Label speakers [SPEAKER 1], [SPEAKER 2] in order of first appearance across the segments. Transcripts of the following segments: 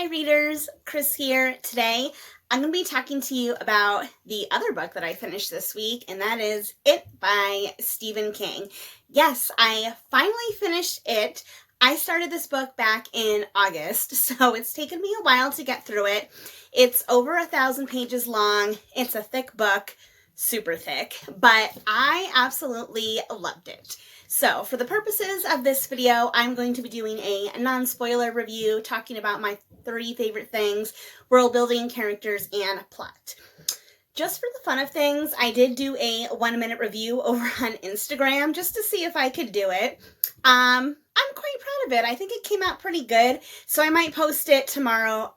[SPEAKER 1] Hi readers, Chris here. Today I'm going to be talking to you about the other book that I finished this week, and that is It by Stephen King. Yes, I finally finished it. I started this book back in August, so it's taken me a while to get through it. It's over 1,000 pages long. It's a thick book, super thick, but I absolutely loved it. So for the purposes of this video, I'm going to be doing a non-spoiler review talking about my 3 favorite things: world building, characters, and plot. Just for the fun of things, I did do a 1-minute review over on Instagram just to see if I could do it. I'm quite proud of it. I think it came out pretty good, so I might post it tomorrow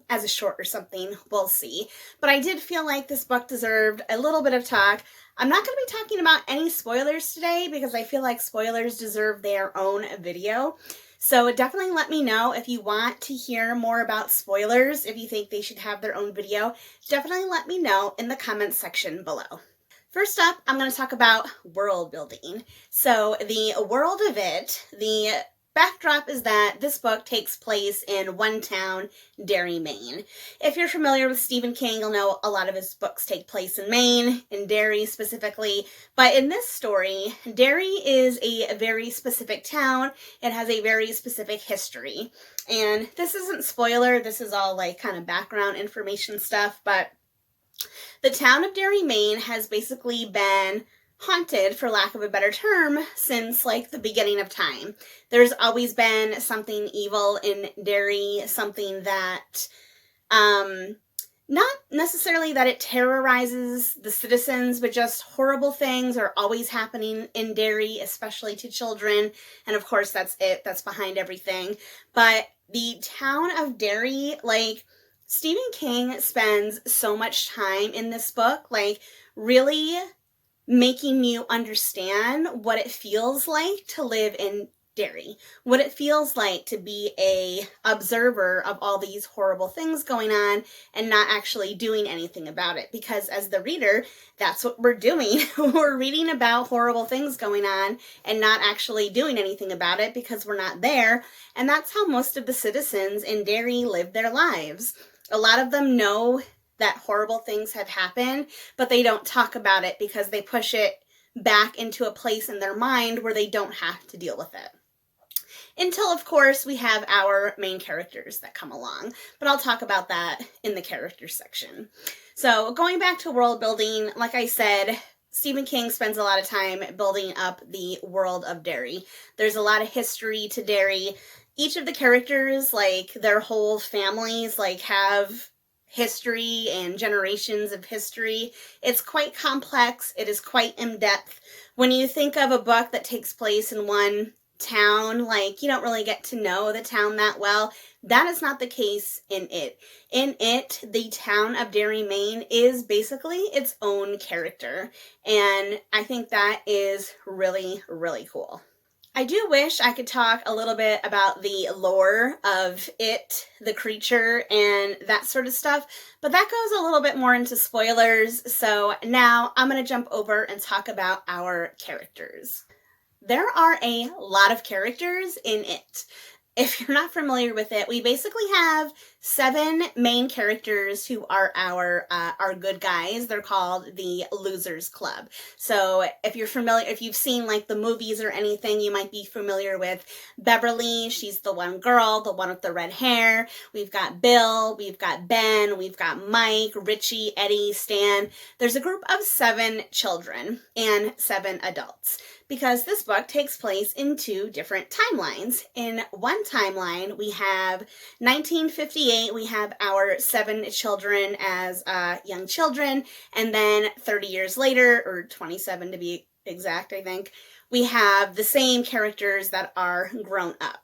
[SPEAKER 1] as a short or something. We'll see. But I did feel like this book deserved a little bit of talk. I'm not going to be talking about any spoilers today because I feel like spoilers deserve their own video. So definitely let me know if you want to hear more about spoilers, if you think they should have their own video. Definitely let me know in the comments section below. First up, I'm going to talk about world building. So the world of it, the backdrop is that this book takes place in one town, Derry, Maine. If you're familiar with Stephen King, you'll know a lot of his books take place in Maine, in Derry specifically. But in this story, Derry is a very specific town. It has a very specific history. And this isn't spoiler, this is all like kind of background information stuff, but the town of Derry, Maine has basically been haunted, for lack of a better term, since like the beginning of time. There's always been something evil in Derry, something that, not necessarily that it terrorizes the citizens, but just horrible things are always happening in Derry, especially to children. And of course, that's behind everything. But the town of Derry, like, Stephen King spends so much time in this book, like, really making you understand what it feels like to live in Derry, what it feels like to be a observer of all these horrible things going on and not actually doing anything about it. Because as the reader, that's what we're doing. We're reading about horrible things going on and not actually doing anything about it because we're not there. And that's how most of the citizens in Derry live their lives. A lot of them know that horrible things have happened, but they don't talk about it because they push it back into a place in their mind where they don't have to deal with it. Until, of course, we have our main characters that come along, but I'll talk about that in the characters section. So going back to world building, like I said, Stephen King spends a lot of time building up the world of Derry. There's a lot of history to Derry. Each of the characters, like their whole families, like have history and generations of history. It's quite complex. It is quite in-depth. When you think of a book that takes place in one town, like you don't really get to know the town that well. That is not the case in it. In it, the town of Derry, Maine is basically its own character. And I think that is really, really cool. I do wish I could talk a little bit about the lore of it, the creature, and that sort of stuff, but that goes a little bit more into spoilers, so now I'm going to jump over and talk about our characters. There are a lot of characters in it. If you're not familiar with it, we basically have 7 main characters who are our good guys. They're called the Losers Club. So if you're familiar, if you've seen like the movies or anything, you might be familiar with Beverly. She's the one girl, the one with the red hair. We've got Bill, we've got Ben, we've got Mike, Richie, Eddie, Stan. There's a group of 7 children and 7 adults, because this book takes place in 2 different timelines. In one timeline, we have 1958, we have our 7 children as young children, and then 30 years later, or 27 to be exact, I think, we have the same characters that are grown up.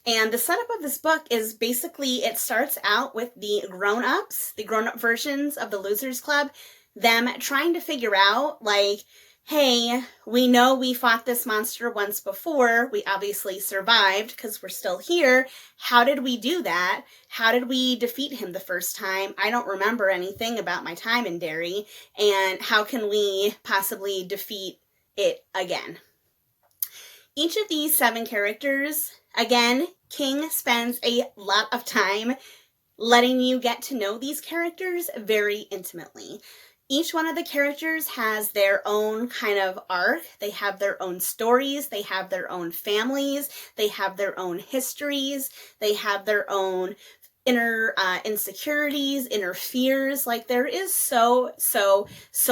[SPEAKER 1] And the setup of this book is basically, it starts out with the grown-ups, the grown-up versions of the Losers Club, them trying to figure out, like, hey, we know we fought this monster once before. We obviously survived because we're still here. How did we do that? How did we defeat him the first time? I don't remember anything about my time in Derry. And how can we possibly defeat it again? Each of these 7 characters, again, King spends a lot of time letting you get to know these characters very intimately. Each one of the characters has their own kind of arc. They have their own stories. They have their own families. They have their own histories. They have their own inner insecurities, inner fears. Like, there is so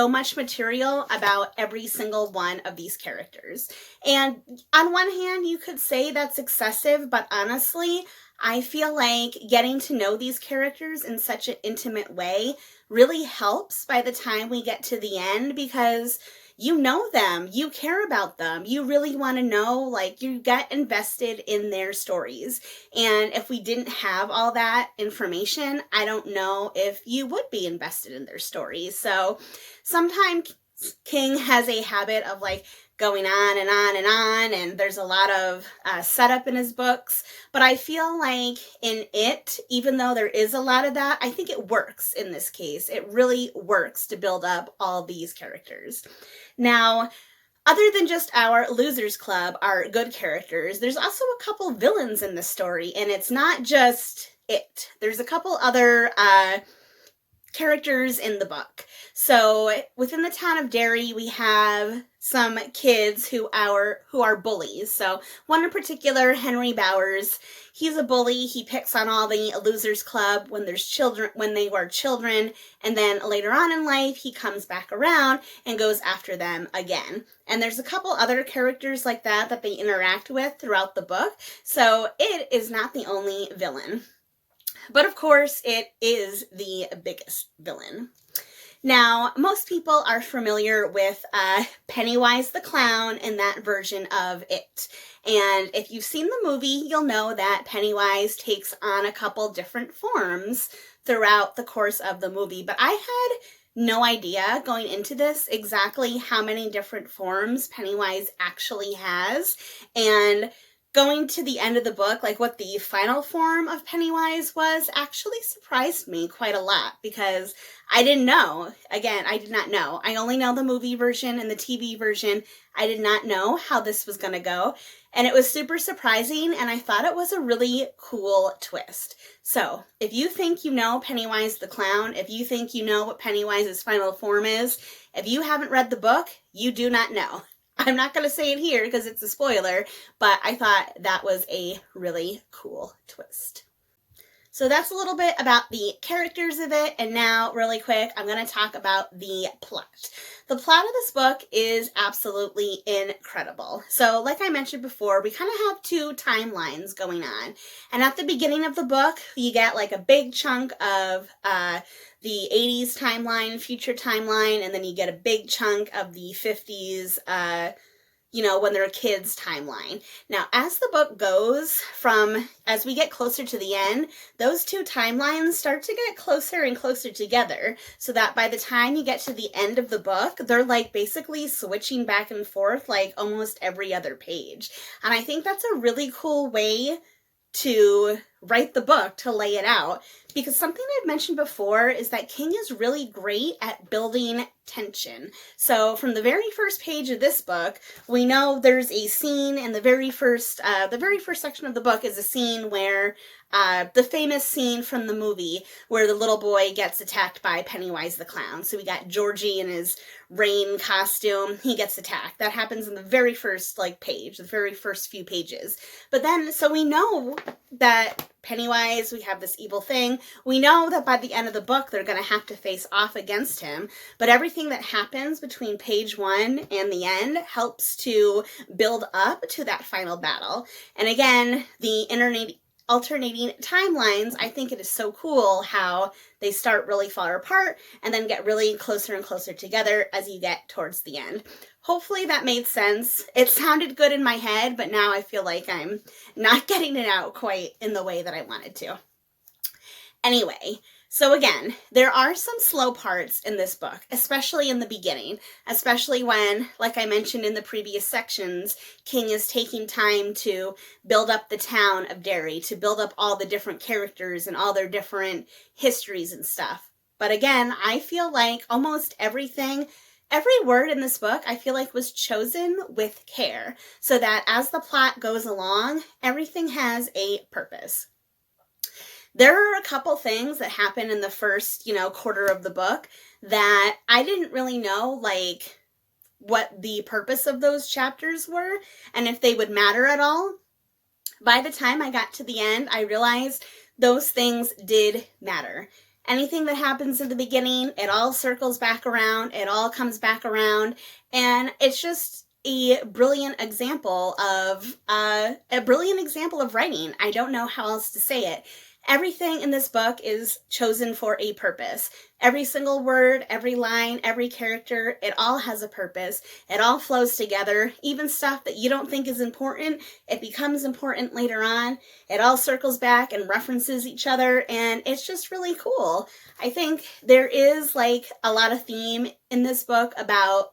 [SPEAKER 1] much material about every single one of these characters. And on one hand, you could say that's excessive, but honestly, I feel like getting to know these characters in such an intimate way really helps by the time we get to the end, because you know them, you care about them, you really want to know, like, you get invested in their stories. And if we didn't have all that information, I don't know if you would be invested in their stories. So sometimes King has a habit of like going on and on and on, and there's a lot of setup in his books, but I feel like in it, even though there is a lot of that, I think it works in this case. It really works to build up all these characters. Now, other than just our Losers Club, our good characters, there's also a couple villains in this story, and it's not just it. There's a couple other characters in the book. So within the town of Derry, we have some kids who are bullies. So one in particular, Henry Bowers, he's a bully. He picks on all the Losers Club when they were children, and then later on in life, he comes back around and goes after them again. And there's a couple other characters like that they interact with throughout the book. So it is not the only villain. But of course, it is the biggest villain. Now, most people are familiar with Pennywise the Clown and that version of it. And if you've seen the movie, you'll know that Pennywise takes on a couple different forms throughout the course of the movie. But I had no idea going into this exactly how many different forms Pennywise actually has. And going to the end of the book, like what the final form of Pennywise was, actually surprised me quite a lot, because I didn't know. Again, I did not know. I only know the movie version and the TV version. I did not know how this was going to go. And it was super surprising, and I thought it was a really cool twist. So, if you think you know Pennywise the Clown, if you think you know what Pennywise's final form is, if you haven't read the book, you do not know. I'm not going to say it here because it's a spoiler, but I thought that was a really cool twist. So that's a little bit about the characters of it, and now, really quick, I'm going to talk about the plot. The plot of this book is absolutely incredible. So, like I mentioned before, we kind of have two timelines going on. And at the beginning of the book, you get like a big chunk of the 80s timeline, future timeline, and then you get a big chunk of the 50s, when they're kids timeline. Now, as the book goes as we get closer to the end, those two timelines start to get closer and closer together, so that by the time you get to the end of the book, they're like basically switching back and forth like almost every other page. And I think that's a really cool way to write the book, to lay it out, because something I've mentioned before is that King is really great at building tension. So from the very first page of this book, we know there's a scene in the very first section of the book is a scene where the famous scene from the movie where the little boy gets attacked by Pennywise the Clown. So we got Georgie in his rain costume. He gets attacked. That happens in the very first page, the very first few pages. But then, so we know that Pennywise, we have this evil thing. We know that by the end of the book, they're going to have to face off against him. But everything that happens between page 1 and the end helps to build up to that final battle. And again, the alternating timelines, I think it is so cool how they start really far apart and then get really closer and closer together as you get towards the end. Hopefully that made sense. It sounded good in my head, but now I feel like I'm not getting it out quite in the way that I wanted to. Anyway, so again, there are some slow parts in this book, especially in the beginning, especially when, like I mentioned in the previous sections, King is taking time to build up the town of Derry, to build up all the different characters and all their different histories and stuff. But again, I feel like almost every word in this book, I feel like was chosen with care, so that as the plot goes along, everything has a purpose. there are a couple things that happen in the first, quarter of the book that I didn't really know, like, what the purpose of those chapters were and if they would matter at all. By the time I got to the end, I realized those things did matter. Anything that happens in the beginning, it all circles back around, it all comes back around, and it's just a brilliant example of writing. I don't know how else to say it. Everything in this book is chosen for a purpose. Every single word, every line, every character, it all has a purpose. It all flows together. Even stuff that you don't think is important, it becomes important later on. It all circles back and references each other, and it's just really cool. I think there is like a lot of theme in this book about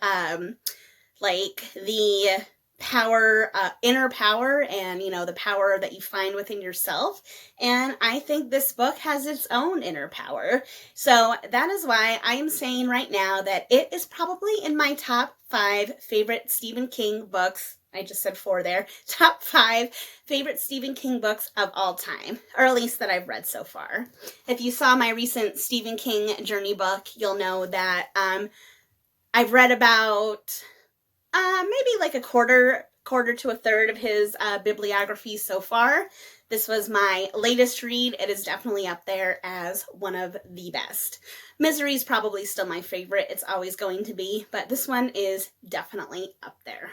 [SPEAKER 1] like the power, inner power, and the power that you find within yourself. And I think this book has its own inner power. So that is why I am saying right now that it is probably in my top 5 favorite Stephen King books. I just said 4 there. Top 5 favorite Stephen King books of all time, or at least that I've read so far. If you saw my recent Stephen King journey book, you'll know that I've read about maybe like a quarter to a third of his bibliography so far. This was my latest read. It is definitely up there as one of the best. Misery is probably still my favorite. It's always going to be, but this one is definitely up there.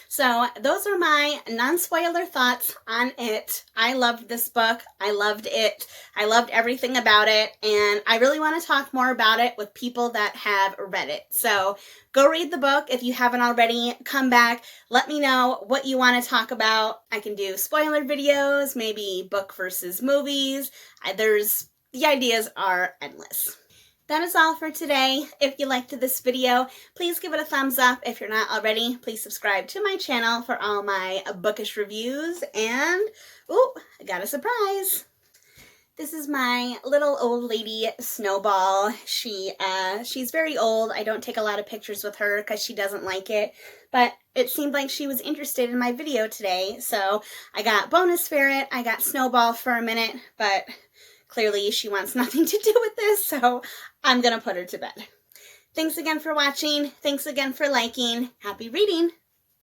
[SPEAKER 1] So those are my non-spoiler thoughts on it. I loved this book. I loved it. I loved everything about it. And I really want to talk more about it with people that have read it. So go read the book if you haven't already. Come back. Let me know what you want to talk about. I can do spoiler videos, maybe book versus movies. The ideas are endless. That is all for today. If you liked this video, please give it a thumbs up. If you're not already, please subscribe to my channel for all my bookish reviews. And, ooh, I got a surprise. This is my little old lady, Snowball. She's very old. I don't take a lot of pictures with her because she doesn't like it. But it seemed like she was interested in my video today. So I got bonus Ferret. I got Snowball for a minute, but clearly she wants nothing to do with this, so I'm gonna put her to bed. Thanks again for watching. Thanks again for liking. Happy reading!